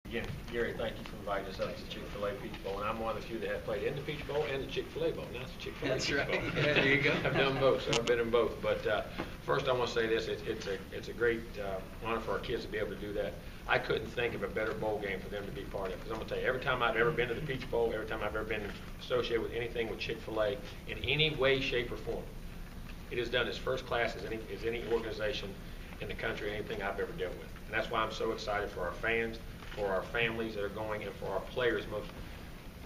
Again, Gary, thank you for inviting us up to the Chick-fil-A Peach Bowl. And I'm one of the few that have played in the Peach Bowl and the Chick-fil-A Bowl. Now it's the Chick-fil-A That's Peach right. Bowl. Yeah, there you go. I've done both, so I've been in both. But first I want to say this, it's a great honor for our kids to be able to do that. I couldn't think of a better bowl game for them to be part of. Because I'm going to tell you, every time I've ever been to the Peach Bowl, every time I've ever been associated with anything with Chick-fil-A in any way, shape, or form, it is done as first class as any organization in the country, anything I've ever dealt with. And that's why I'm so excited for our fans, for our families that are going, and for our players most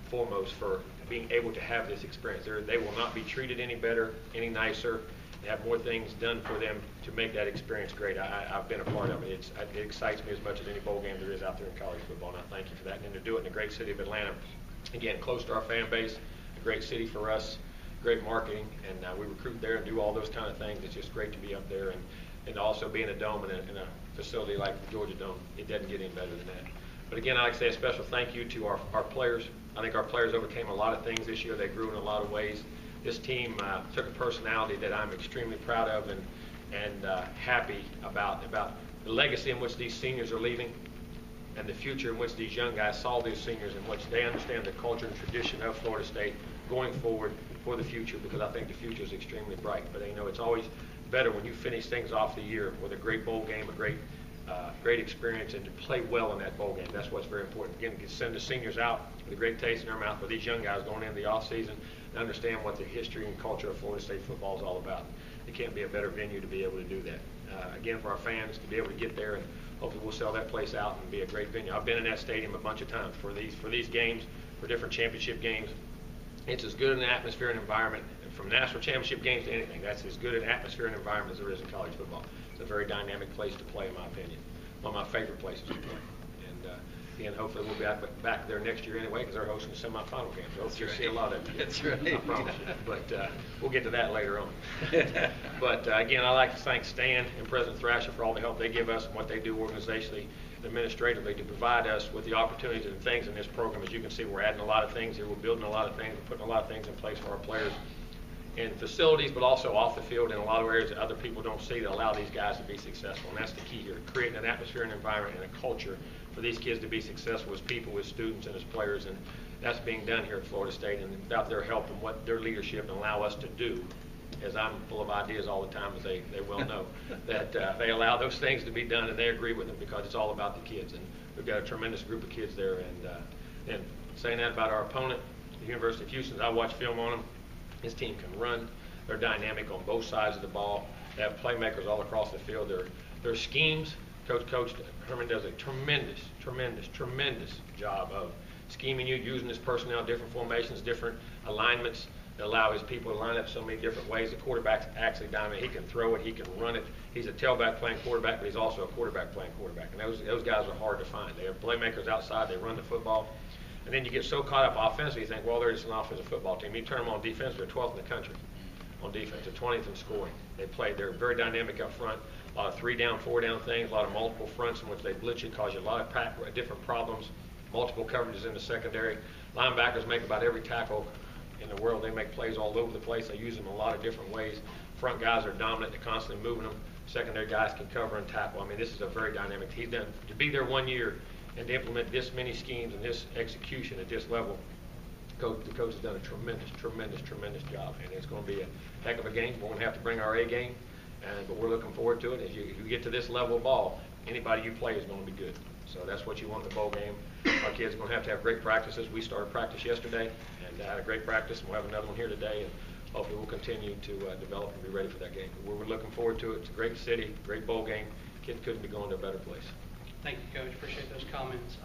foremost for being able to have this experience. They will not be treated any better, any nicer, and have more things done for them to make that experience great. I've been a part of it. It excites me as much as any bowl game there is out there in college football, and I thank you for that. And to do it in the great city of Atlanta, again, close to our fan base, a great city for us, great marketing, and we recruit there and do all those kind of things. It's just great to be up there, and also be in a dome and in a facility like the Georgia Dome. It doesn't get any better than that. But again, I'd like to say a special thank you to our players. I think our players overcame a lot of things this year. They grew in a lot of ways. This team took a personality that I'm extremely proud of and happy about the legacy in which these seniors are leaving and the future in which these young guys saw these seniors, in which they understand the culture and tradition of Florida State going forward for the future, because I think the future is extremely bright. But you know, it's always better when you finish things off the year with a great bowl game, a great experience, and to play well in that bowl game. That's what's very important. Again, to send the seniors out with a great taste in their mouth, for these young guys going into the off season and understand what the history and culture of Florida State football is all about. It can't be a better venue to be able to do that. Again, for our fans to be able to get there, and hopefully we'll sell that place out and be a great venue. I've been in that stadium a bunch of times for these games, for different championship games. It's as good an atmosphere and environment, from national championship games to anything. That's as good an atmosphere and environment as there is in college football. It's a very dynamic place to play, in my opinion. One of my favorite places to play. And again, hopefully we'll be back there next year anyway, because they're hosting the semifinal games. So you'll see a lot of it. That's right. I promise you. But we'll get to that later on. But again, I'd like to thank Stan and President Thrasher for all the help they give us and what they do organizationally, administratively, to provide us with the opportunities and things in this program. As you can see, we're adding a lot of things here. We're building a lot of things. We're putting a lot of things in place for our players in facilities, but also off the field in a lot of areas that other people don't see, that allow these guys to be successful. And that's the key here, creating an atmosphere and environment and a culture for these kids to be successful as people, as students, and as players. And that's being done here at Florida State, and without their help and what their leadership allow us to do, as I'm full of ideas all the time, as they well know, that they allow those things to be done, and they agree with them, because it's all about the kids. And we've got a tremendous group of kids there. And saying that about our opponent, the University of Houston, I watch film on them. His team can run. They're dynamic on both sides of the ball. They have playmakers all across the field. Their schemes, Coach Herman does a tremendous job of scheming you, using his personnel, different formations, different alignments that allow his people to line up so many different ways. The quarterback's actually dynamic. He can throw it. He can run it. He's a tailback playing quarterback, but he's also a quarterback playing quarterback. And those guys are hard to find. They have playmakers outside. They run the football. And then you get so caught up offensively, you think, well, they're just an offensive football team. You turn them on defense, they're 12th in the country on defense. They're 20th in scoring. They're very dynamic up front. A lot of 3-down, 4-down things, a lot of multiple fronts in which they blitz you, cause you a lot of different problems, multiple coverages in the secondary. Linebackers make about every tackle in the world. They make plays all over the place. They use them in a lot of different ways. Front guys are dominant. They're constantly moving them. Secondary guys can cover and tackle. I mean, this is a very dynamic. He's done, to be there 1 year and to implement this many schemes and this execution at this level, the coach has done a tremendous job. And it's going to be a heck of a game. We're going to have to bring our A game, but we're looking forward to it. If you get to this level of ball, anybody you play is going to be good. So that's what you want in the bowl game. Our kids are going to have great practices. We started practice yesterday and had a great practice, and we'll have another one here today. And hopefully we'll continue to develop and be ready for that game. We're looking forward to it. It's a great city, great bowl game. Kids couldn't be going to a better place. Thank you, Coach. Appreciate those comments.